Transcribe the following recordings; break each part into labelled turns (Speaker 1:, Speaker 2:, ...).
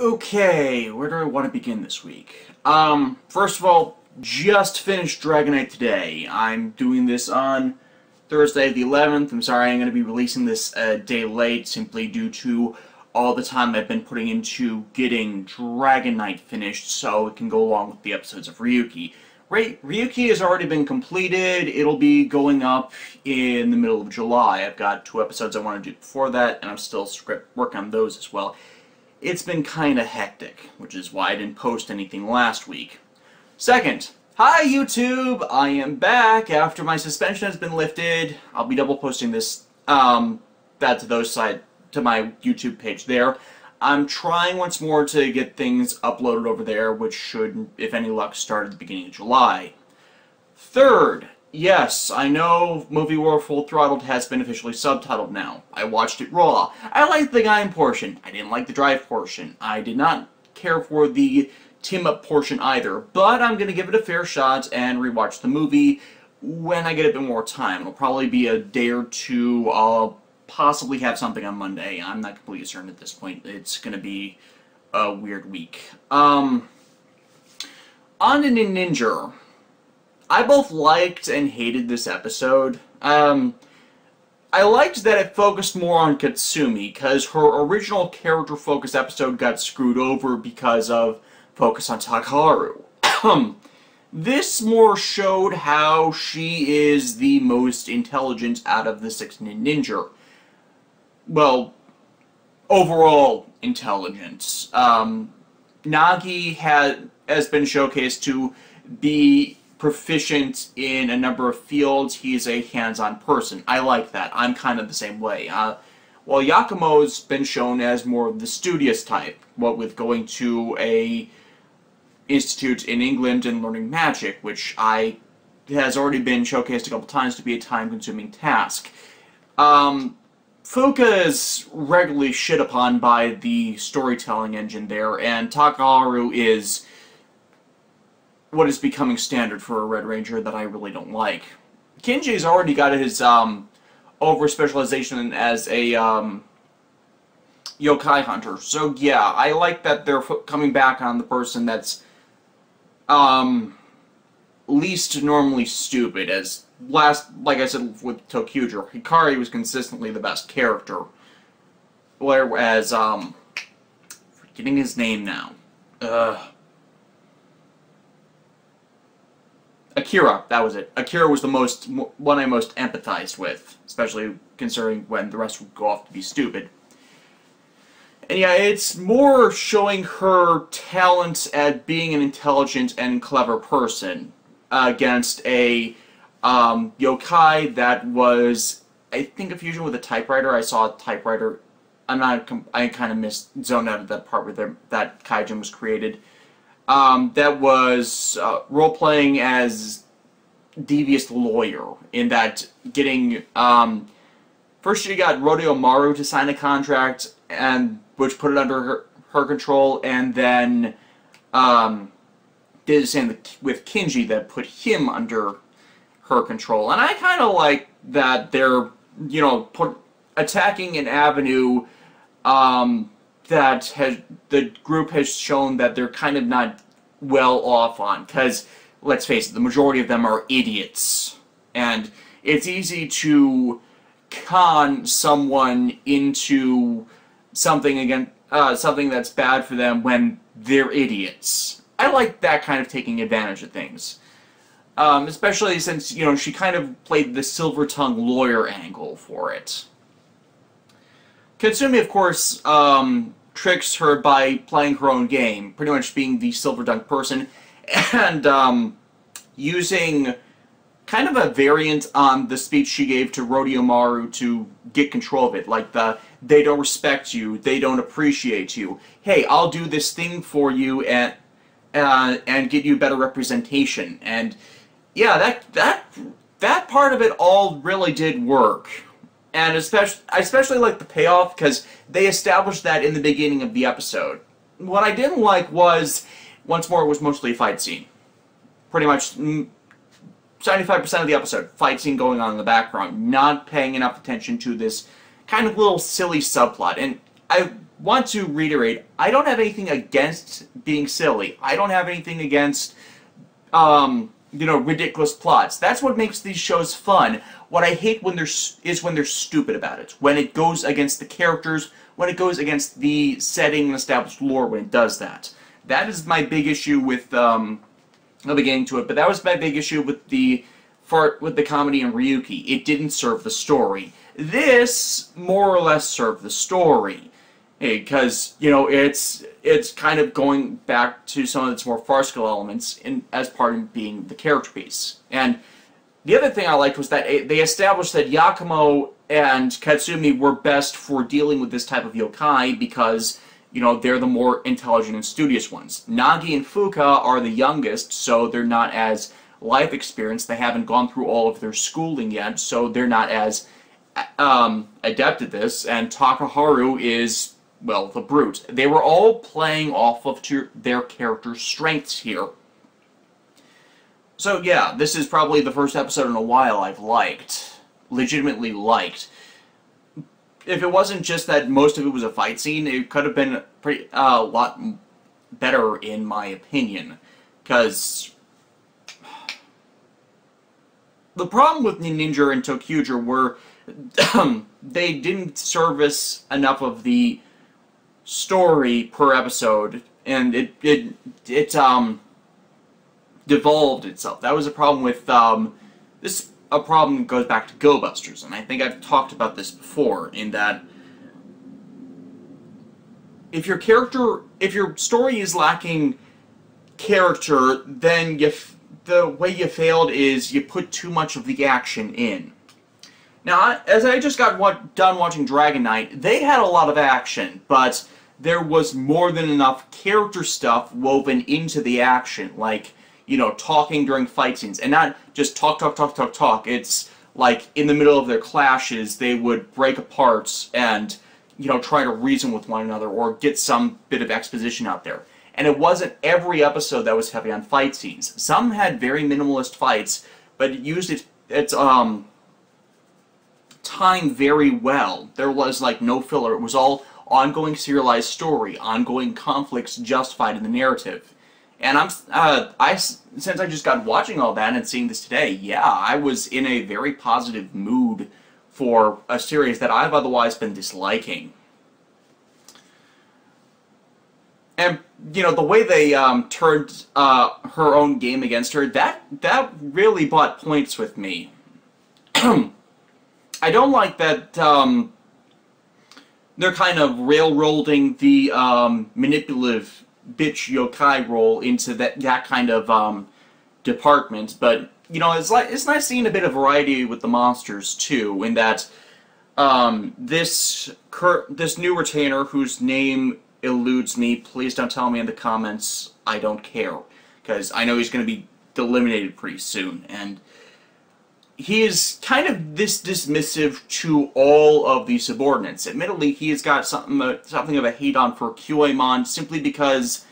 Speaker 1: Okay, where do I want to begin this week? First of all, just finished Dragonite today. I'm doing this on Thursday the 11th. I'm sorry I'm going to be releasing this a day late simply due to all the time I've been putting into getting Dragonite finished so it can go along with the episodes of Ryuki. Ryuki has already been completed. It'll be going up in the middle of July. I've got 2 episodes I want to do before that, and I'm still working on those as well. It's been kinda hectic, which is why I didn't post anything last week. Second, hi YouTube! I am back after my suspension has been lifted. I'll be double posting this, to my YouTube page there. I'm trying once more to get things uploaded over there, which should, if any luck, start at the beginning of July. Third, yes, I know Movie World Full Throttled has been officially subtitled now. I watched it raw. I liked the Gaim portion. I didn't like the drive portion. I did not care for the team-up portion either, but I'm going to give it a fair shot and rewatch the movie when I get a bit more time. It'll probably be a day or two. I'll possibly have something on Monday. I'm not completely certain at this point. It's going to be a weird week. On to Ninninger. I both liked and hated this episode. I liked that it focused more on Katsumi, because her original character-focused episode got screwed over because of focus on Takaharu. This more showed how she is the most intelligent out of the 6 Ninninger. Well, overall intelligence. Nagi has been showcased to be proficient in a number of fields. He's a hands-on person. I like that. I'm kind of the same way. While Yakumo's been shown as more of the studious type, what with going to a institute in England and learning magic, which has already been showcased a couple times to be a time-consuming task. Fuka is regularly shit upon by the storytelling engine there, and Takaharu is what is becoming standard for a Red Ranger that I really don't like. Kinji's already got his over-specialization as a yokai hunter, so yeah, I like that they're coming back on the person that's least normally stupid, as like I said with Tokuger, Hikari was consistently the best character, whereas, forgetting his name now, Akira, that was it. Akira was the one I most empathized with, especially considering when the rest would go off to be stupid. And yeah, it's more showing her talent at being an intelligent and clever person against a yokai that was, I think, a fusion with a typewriter. I saw a typewriter. I kind of zoned out of that part where that kaijin was created. That was role-playing as devious lawyer, in that getting, first she got Rodeo Maru to sign a contract, which put it under her control, and then did the same with Kinji that put him under her control. And I kind of like that they're, attacking an avenue that the group has shown that they're kind of not well off on, because, let's face it, the majority of them are idiots. And it's easy to con someone into something something that's bad for them when they're idiots. I like that kind of taking advantage of things. Especially since, she kind of played the silver-tongued lawyer angle for it. Katsumi, of course, tricks her by playing her own game, pretty much being the silver-tongued person, and using kind of a variant on the speech she gave to Rodeo Maru to get control of it, like they don't respect you, they don't appreciate you, hey, I'll do this thing for you and get you better representation. And yeah, that part of it all really did work. And I especially like the payoff, because they established that in the beginning of the episode. What I didn't like was, once more, it was mostly a fight scene. Pretty much 75% of the episode, fight scene going on in the background, not paying enough attention to this kind of little silly subplot. And I want to reiterate, I don't have anything against being silly. I don't have anything against, you know, ridiculous plots. That's what makes these shows fun. What I hate when they're stupid about it. When it goes against the characters, when it goes against the setting and established lore when it does that. That is my big issue with, I'll be getting to it, but that was my big issue with the comedy in Ryuki. It didn't serve the story. This more or less served the story, because, you know, it's kind of going back to some of its more farcical elements as part of being the character piece. And the other thing I liked was that they established that Yakumo and Katsumi were best for dealing with this type of yokai because, you know, they're the more intelligent and studious ones. Nagi and Fuka are the youngest, so they're not as life experienced. They haven't gone through all of their schooling yet, so they're not as adept at this. And Takaharu is, well, the brute. They were all playing off of their character's strengths here. So yeah, this is probably the first episode in a while I've liked. Legitimately liked. If it wasn't just that most of it was a fight scene, it could have been a lot better in my opinion. Because the problem with Ninninger and Tokuger were they didn't service enough of the story per episode, and it devolved itself. That was a problem with a problem that goes back to Go Busters, and I think I've talked about this before, in that if your story is lacking character, then the way you failed is you put too much of the action in. Now, as I just got done watching Dragon Knight, they had a lot of action, but there was more than enough character stuff woven into the action, like, you know, talking during fight scenes, and not just talk. It's like in the middle of their clashes, they would break apart and, you know, try to reason with one another or get some bit of exposition out there. And it wasn't every episode that was heavy on fight scenes. Some had very minimalist fights, but it used its time very well. There was like no filler. It was all ongoing serialized story, ongoing conflicts justified in the narrative. And since I just got watching all that and seeing this today, yeah, I was in a very positive mood for a series that I've otherwise been disliking. And, you know, the way they turned her own game against her, that really bought points with me. I don't like that they're kind of railroading the manipulative bitch yokai role into that kind of department, but you know, it's nice seeing a bit of variety with the monsters too. In that this new retainer, whose name eludes me, please don't tell me in the comments. I don't care, because I know he's going to be eliminated pretty soon, and he is kind of dismissive to all of the subordinates. Admittedly, he has got something of a hate-on for QAmon simply because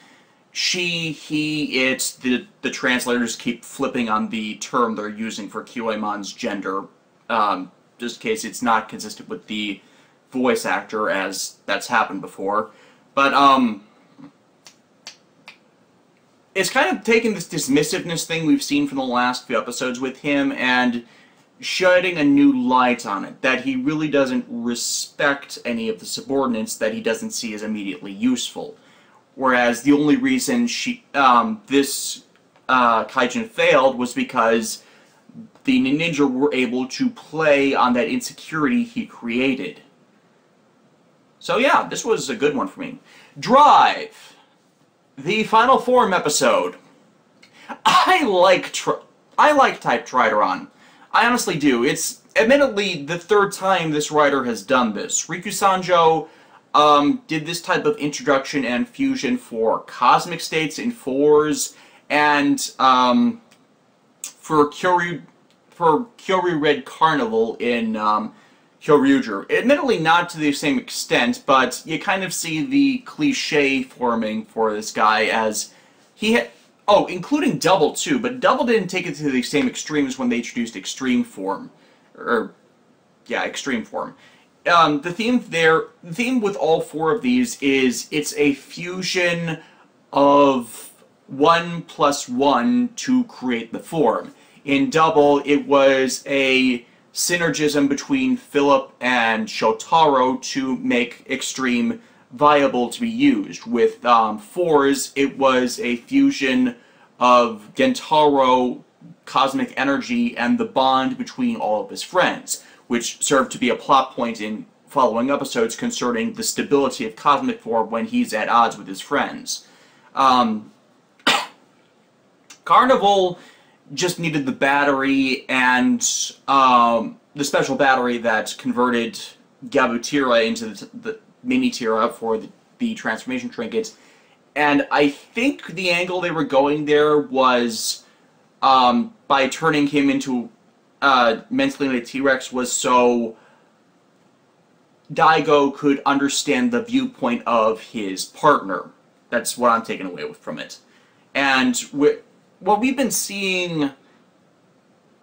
Speaker 1: the translators keep flipping on the term they're using for QAmon's gender, just in case it's not consistent with the voice actor, as that's happened before. But, it's kind of taken this dismissiveness thing we've seen from the last few episodes with him and shedding a new light on it, that he really doesn't respect any of the subordinates that he doesn't see as immediately useful. Whereas the only reason this Kaijin failed was because the Ninninger were able to play on that insecurity he created. So yeah, this was a good one for me. Drive! The Final Form episode. I like Type Trideron. I honestly do. It's admittedly the third time this writer has done this. Riku Sanjo did this type of introduction and fusion for Cosmic States in 4s, and for Kyoryu Red Carnival in Kyoryuger. Admittedly not to the same extent, but you kind of see the cliche forming for this guy, as he had... Oh, including Double, too, but Double didn't take it to the same extremes when they introduced Extreme Form. Extreme Form. the theme with all four of these is it's a fusion of 1 plus 1 to create the form. In Double, it was a synergism between Philip and Shotaro to make Extreme viable to be used. With Fours, it was a fusion of Gentaro, cosmic energy, and the bond between all of his friends, which served to be a plot point in following episodes concerning the stability of cosmic form when he's at odds with his friends. Carnival just needed the battery and the special battery that converted Gabutira into the Mini-Tira for the transformation trinkets. And I think the angle they were going there was by turning him into mentally limited T-Rex was so Daigo could understand the viewpoint of his partner. That's what I'm taking away from it. And what we've been seeing,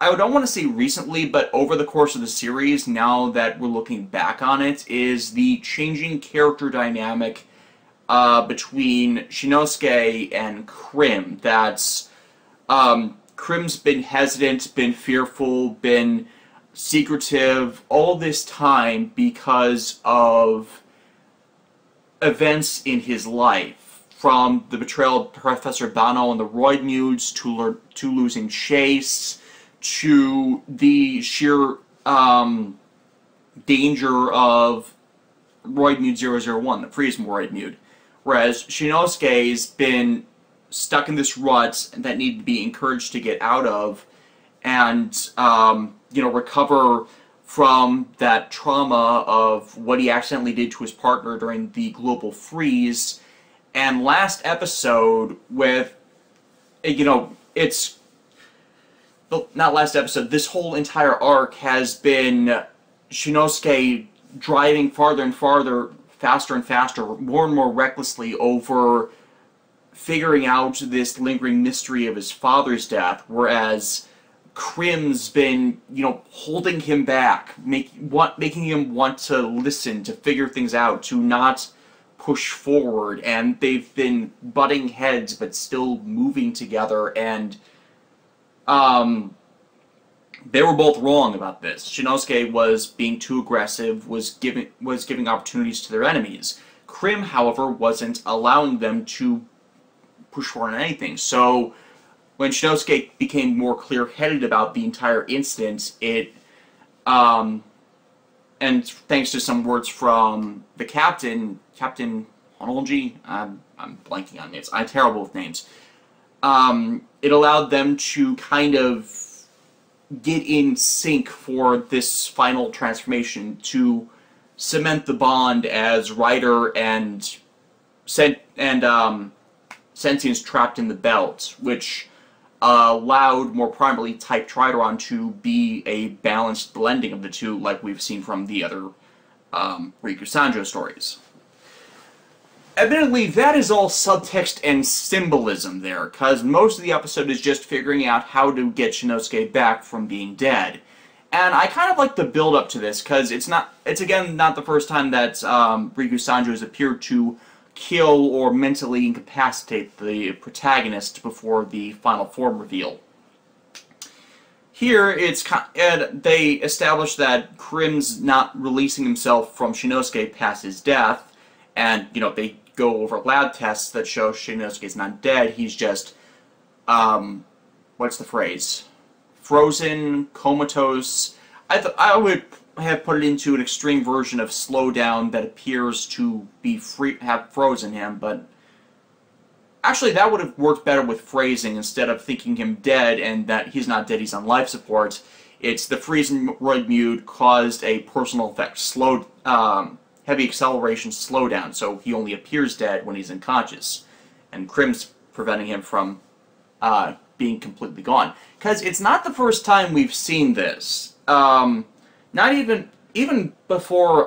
Speaker 1: I don't want to say recently, but over the course of the series, now that we're looking back on it, is the changing character dynamic between Shinosuke and Krim. That's Krim's been hesitant, been fearful, been secretive all this time because of events in his life. From the betrayal of Professor Bano and the Roid Mudes, to losing Chase, to the sheer danger of Roid Mude 001, the Friesen Roid Mude. Whereas Shinosuke's been stuck in this rut that needed to be encouraged to get out of, and recover from that trauma of what he accidentally did to his partner during the global freeze. And last episode with, it's not last episode, this whole entire arc has been Shinosuke driving farther and farther, faster and faster, more and more recklessly over figuring out this lingering mystery of his father's death, whereas Krim's been, holding him back, making him want to listen, to figure things out, to not push forward, and they've been butting heads but still moving together, and they were both wrong about this. Shinosuke was being too aggressive, was giving opportunities to their enemies. Krim, however, wasn't allowing them to push forward on anything. So when Shinosuke became more clear-headed about the entire incident, and thanks to some words from the Captain Honolji, I'm blanking on names, I'm terrible with names, it allowed them to kind of get in sync for this final transformation, to cement the bond as Rider and Sentience trapped in the belt, which allowed more primarily typed Trideron to be a balanced blending of the two, like we've seen from the other Riku Sanjo stories. Admittedly, that is all subtext and symbolism there, because most of the episode is just figuring out how to get Shinosuke back from being dead. And I kind of like the build-up to this, because it's again not the first time that Riku Sanjo has appeared to kill or mentally incapacitate the protagonist before the final form reveal. Here, they establish that Krim's not releasing himself from Shinosuke past his death, and, they go over lab tests that show Shinosuke's not dead, he's just, what's the phrase? Frozen, comatose. I would have put it into an extreme version of slowdown that appears to be have frozen him, but actually that would have worked better with phrasing instead of thinking him dead and that he's not dead, he's on life support. It's the Friesen Roid Mude caused a personal effect, heavy acceleration slowdown, so he only appears dead when he's unconscious, and Krim's preventing him from being completely gone. Because it's not the first time we've seen this. Not even before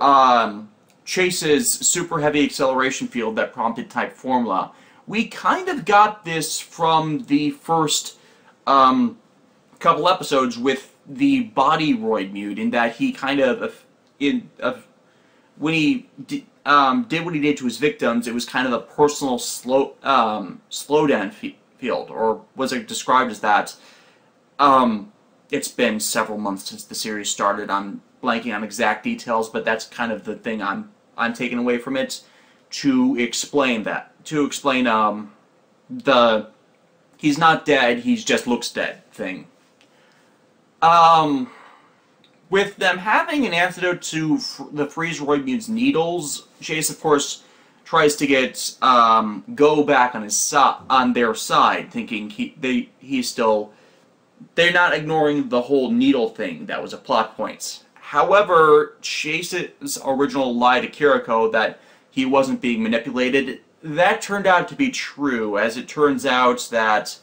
Speaker 1: Chase's super heavy acceleration field that prompted type formula, we kind of got this from the first couple episodes with the body Roid Mude, in that he kind of when he did what he did to his victims, it was kind of a personal slowdown field, or was it described as that? It's been several months since the series started. I'm blanking on exact details, but that's kind of the thing I'm taking away from it, to explain that. To explain the he's not dead, he just looks dead thing. With them having an antidote to the Freeze-Roid Mute's needles, Chase, of course, tries to get Go back on their side, thinking they're not ignoring the whole needle thing that was a plot point. However, Chase's original lie to Kiriko that he wasn't being manipulated, that turned out to be true, as it turns out that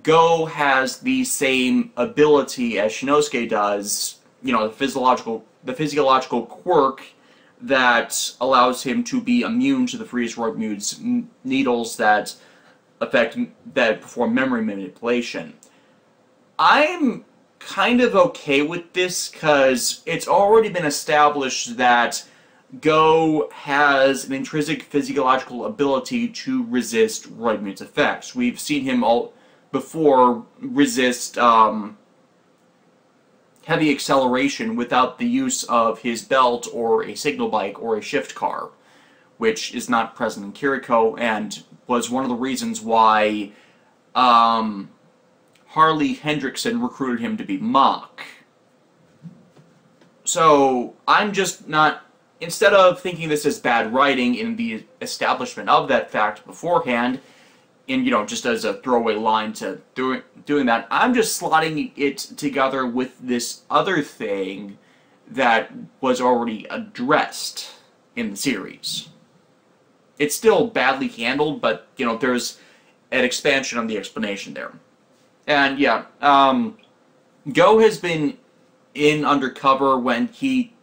Speaker 1: Go has the same ability as Shinosuke does, you know, the physiological quirk that allows him to be immune to the Freeze-Roid Mute's needles that perform memory manipulation. I'm kind of okay with this, because it's already been established that Go has an intrinsic physiological ability to resist Roid Mute's effects. We've seen him before resist heavy acceleration without the use of his belt or a signal bike or a shift car, which is not present in Kiriko, and was one of the reasons why Harley Hendrickson recruited him to be Mach. So I'm just not, instead of thinking this as bad writing in the establishment of that fact beforehand, and, you know, just as a throwaway line to doing that, I'm just slotting it together with this other thing that was already addressed in the series. It's still badly handled, but, you know, there's an expansion on the explanation there. And, yeah, Go has been in undercover when he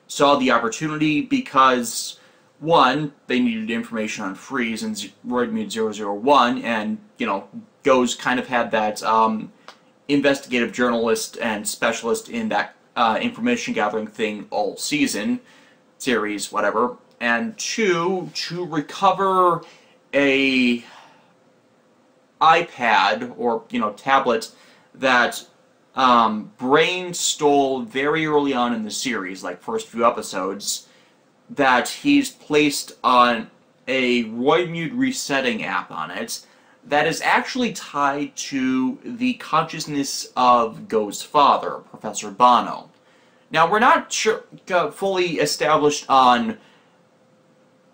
Speaker 1: saw the opportunity, because one, they needed information on Freeze and Roid Mute 001, and, you know, Go's kind of had that investigative journalist and specialist in that information gathering thing all series, whatever. And two, to recover a iPad, or, you know, tablet, that Brain stole very early on in the series, like first few episodes, that he's placed on a Roid Mute resetting app on it that is actually tied to the consciousness of Go's father, Professor Bano. Now, we're not fully established on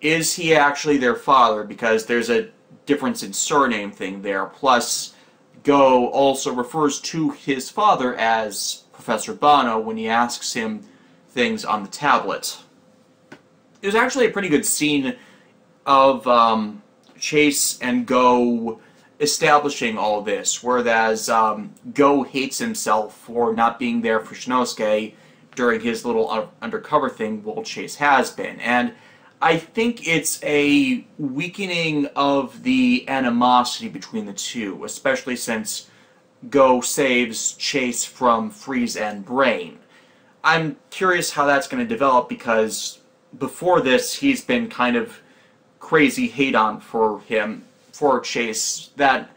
Speaker 1: is he actually their father, because there's a difference in surname thing there, plus Go also refers to his father as Professor Bano when he asks him things on the tablet. There's actually a pretty good scene of Chase and Go establishing all this, whereas Go hates himself for not being there for Shinosuke during his little undercover thing while Chase has been. And I think it's a weakening of the animosity between the two, especially since Go saves Chase from Freeze and Brain. I'm curious how that's going to develop, because before this, he's been kind of crazy hate-on for Chase, that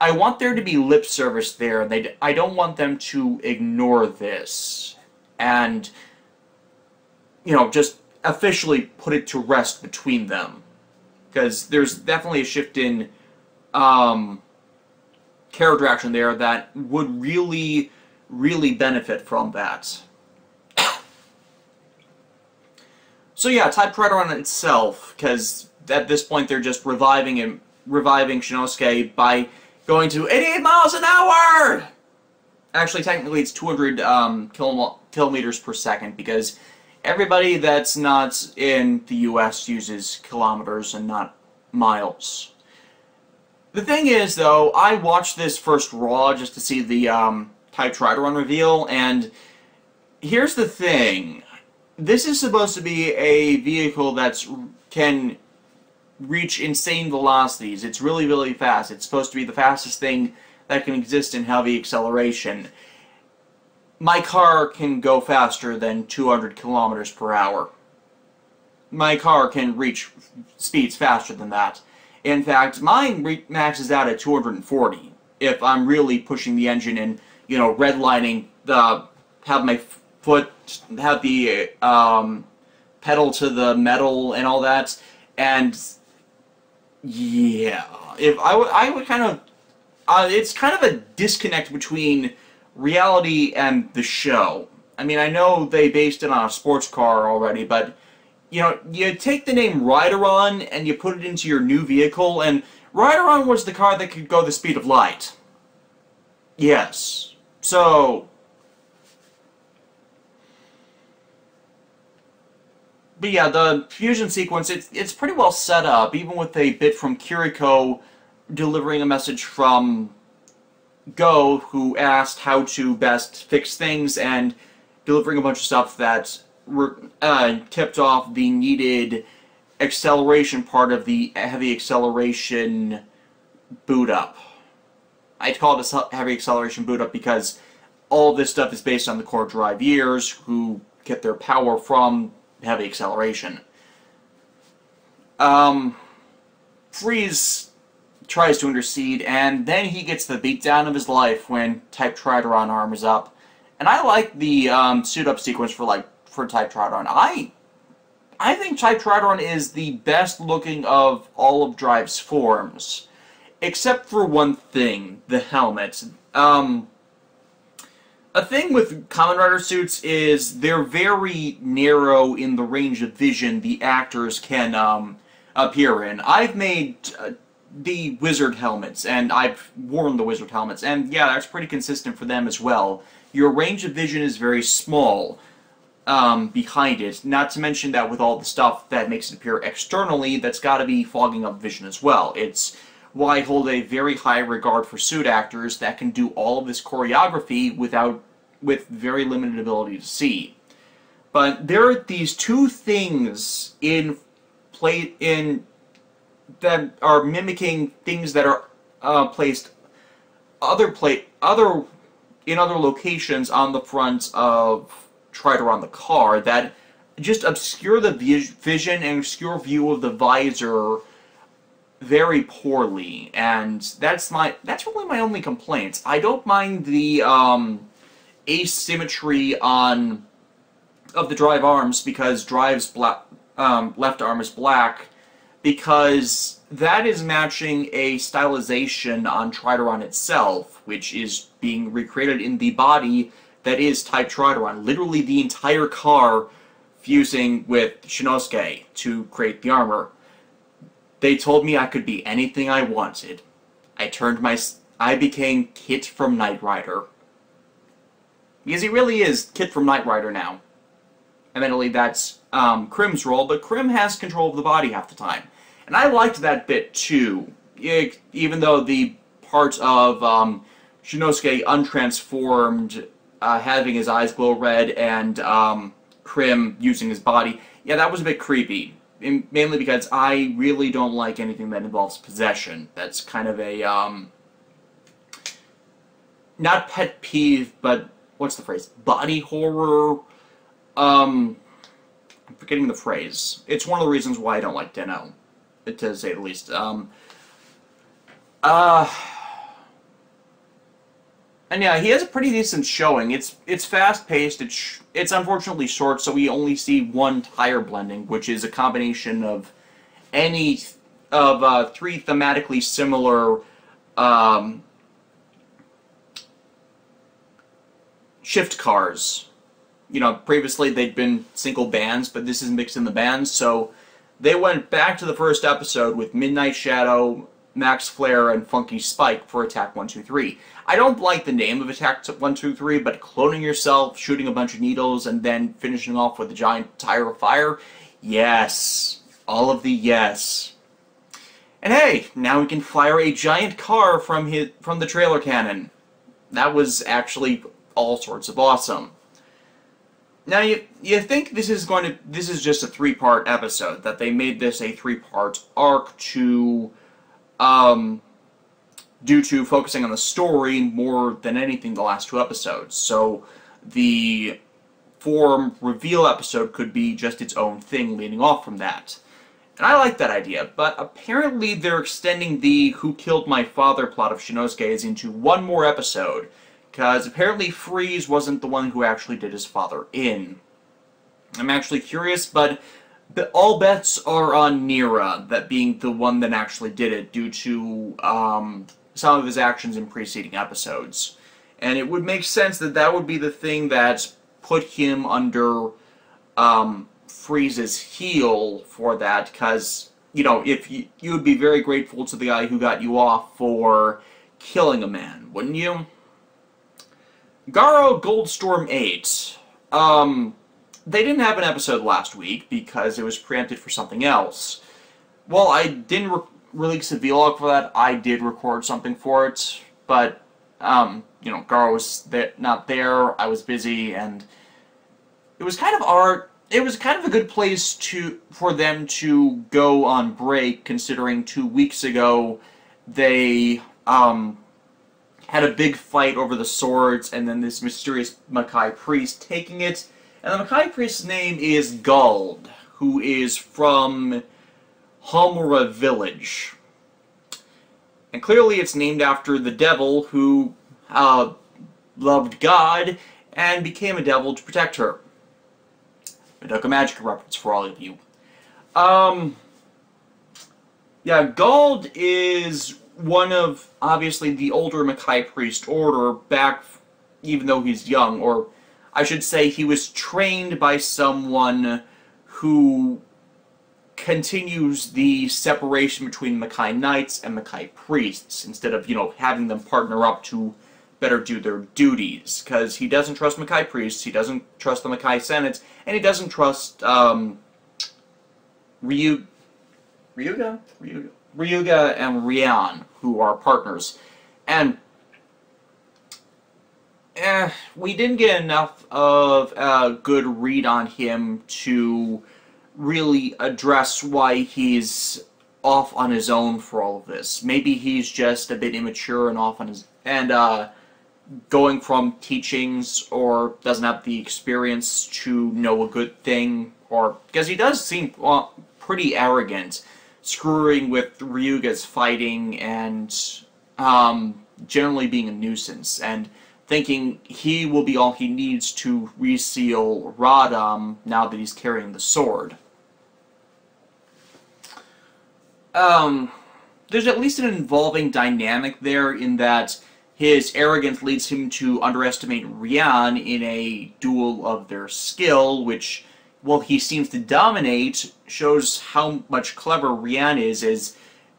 Speaker 1: I want there to be lip service there, and I don't want them to ignore this, and, you know, just officially put it to rest between them. Because there's definitely a shift in character action there that would really, really benefit from that. So yeah, Typewriter on itself, because at this point they're just reviving Shinosuke by going to 88 miles an hour! Actually, technically it's 200 kilometers per second, because everybody that's not in the US uses kilometers and not miles. The thing is, though, I watched this first Raw just to see the Typewriter on reveal, and here's the thing. This is supposed to be a vehicle that can reach insane velocities. It's really, really fast. It's supposed to be the fastest thing that can exist in heavy acceleration. My car can go faster than 200 kilometers per hour. my car can reach speeds faster than that. In fact, mine maxes out at 240 if I'm really pushing the engine and, you know, redlining the, have my foot, have the pedal to the metal and all that, and yeah, if I would kind of, it's kind of a disconnect between reality and the show. I mean, I know they based it on a sports car already, but, you know, you take the name Ride-A-Ron and you put it into your new vehicle, and Ride-A-Ron was the car that could go the speed of light. Yes. So, but yeah, the fusion sequence, it's pretty well set up, even with a bit from Kiriko delivering a message from Go, who asked how to best fix things, and delivering a bunch of stuff that tipped off the needed acceleration part of the heavy acceleration boot up. I call it a heavy acceleration boot up because all this stuff is based on the core drive ears, who get their power from heavy acceleration. Freeze tries to intercede, and then he gets the beatdown of his life when Type Trideron armors up. And I like the suit-up sequence for Type Trideron. I think Type Trideron is the best looking of all of Drive's forms, except for one thing: the helmet. A thing with Kamen Rider suits is they're very narrow in the range of vision the actors can appear in. I've made the wizard helmets, and I've worn the wizard helmets, and yeah, that's pretty consistent for them as well. Your range of vision is very small behind it, not to mention that with all the stuff that makes it appear externally, that's got to be fogging up vision as well. It's why I hold a very high regard for suit actors that can do all of this choreography with very limited ability to see. But there are these two things that are mimicking things that are placed in other locations on the front of Trideron the car that just obscure the vision and obscure view of the visor very poorly, and that's really my only complaint. I don't mind the asymmetry of the Drive arms, because Drive's left arm is black, because that is matching a stylization on Trideron itself, which is being recreated in the body that is Type Trideron. Literally the entire car fusing with Shinosuke to create the armor. They told me I could be anything I wanted. I became Kit from Knight Rider. Because he really is Kit from Knight Rider now. Evidently that's Krim's role, but Krim has control of the body half the time. And I liked that bit too, even though the part of Shinosuke untransformed, having his eyes glow red, and Krim using his body, yeah, that was a bit creepy. Mainly because I really don't like anything that involves possession. That's kind of a, not pet peeve, but, what's the phrase? Body horror? I'm forgetting the phrase. It's one of the reasons why I don't like Den-O, to say the least. And yeah, he has a pretty decent showing. It's fast-paced, it's unfortunately short, so we only see one tire blending, which is a combination of three thematically similar shift cars. You know, previously they'd been single bands, but this is mixed in the bands, so they went back to the first episode with Midnight Shadow, Max Flare, and Funky Spike for Attack 123. I don't like the name of Attack 123, but cloning yourself, shooting a bunch of needles, and then finishing off with a giant tire of fire, yes. All of the yes. And hey, now we can fire a giant car from the trailer cannon. That was actually all sorts of awesome. Now you think this is just a 3-part episode, that they made this a 3-part arc to due to focusing on the story more than anything the last 2 episodes. So the form reveal episode could be just its own thing leading off from that. And I like that idea, but apparently they're extending the Who Killed My Father plot of Shinosuke's into one more episode, because apparently Freeze wasn't the one who actually did his father in. I'm actually curious, but all bets are on Nira, that being the one that actually did it, due to some of his actions in preceding episodes. And it would make sense that that would be the thing that put him under Freeze's heel for that, because, you know, if you would be very grateful to the guy who got you off for killing a man, wouldn't you? Garo Gold Storm 8. They didn't have an episode last week because it was preempted for something else. Well, I didn't release a vlog for that. I did record something for it, but, you know, Garo was not there, I was busy, and it was kind of it was kind of a good place for them to go on break, considering 2 weeks ago they had a big fight over the swords, and then this mysterious Makai Priest taking it. And the Makai Priest's name is Gald, who is from Homura Village. And clearly it's named after the devil who loved God and became a devil to protect her. Madoka Magica reference for all of you. Yeah, Gald is one of, obviously, the older Makai Priest order back, even though he's young, or I should say he was trained by someone who continues the separation between Makai Knights and Makai Priests, instead of, you know, having them partner up to better do their duties, because he doesn't trust Makai Priests, he doesn't trust the Makai Senates, and he doesn't trust Ryuga and Rian, who are partners. And we didn't get enough of a good read on him to really address why he's off on his own for all of this. Maybe he's just a bit immature and off on his... and, going from teachings, or doesn't have the experience to know a good thing, or... because he does seem pretty arrogant, screwing with Ryuga's fighting, and generally being a nuisance, and thinking he will be all he needs to reseal Radam now that he's carrying the sword. There's at least an involving dynamic there, in that his arrogance leads him to underestimate Rian in a duel of their skill, which, while he seems to dominate, shows how much clever Rian is, as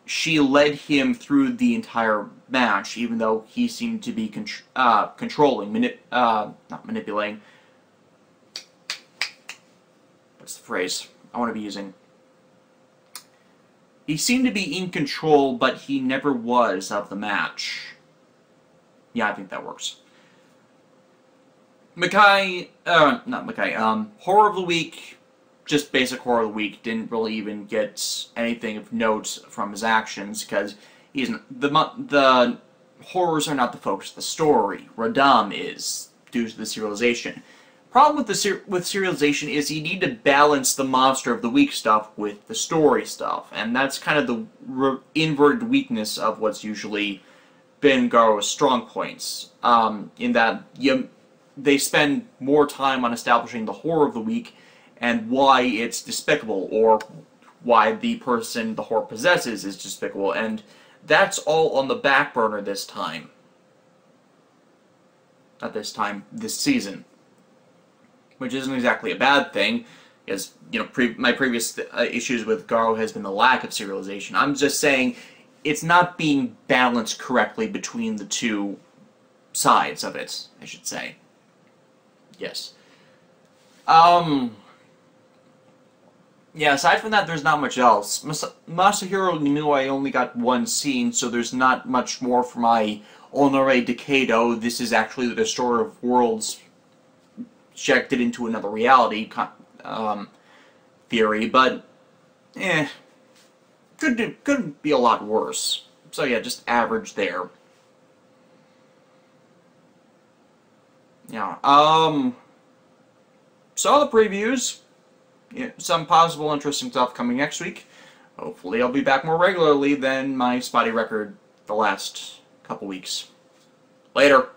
Speaker 1: she led him through the entire match, even though he seemed to be controlling, not manipulating. What's the phrase I want to be using? He seemed to be in control, but he never was of the match. Yeah, I think that works. Makai, not Makai, Horror of the Week, just basic Horror of the Week, didn't really even get anything of note from his actions, because he's the horrors are not the focus of the story. Radam is, due to the serialization. Problem with serialization is you need to balance the Monster of the Week stuff with the story stuff, and that's kind of the inverted weakness of what's usually been Garo's strong points, in that they spend more time on establishing the horror of the week and why it's despicable, or why the person the horror possesses is despicable, and that's all on the back burner this time. Not this time, this season. Which isn't exactly a bad thing, because, you know, my previous issues with Garo has been the lack of serialization. I'm just saying it's not being balanced correctly between the two sides of it, I should say. Yes. Yeah, aside from that, there's not much else. Masahiro knew I only got one scene, so there's not much more for my Honore Decado. This is actually the Destroyer of Worlds projected into another reality theory, but could be a lot worse. So yeah, just average there. Yeah. saw the previews. Yeah, some possible interesting stuff coming next week. Hopefully I'll be back more regularly than my spotty record the last couple weeks. Later.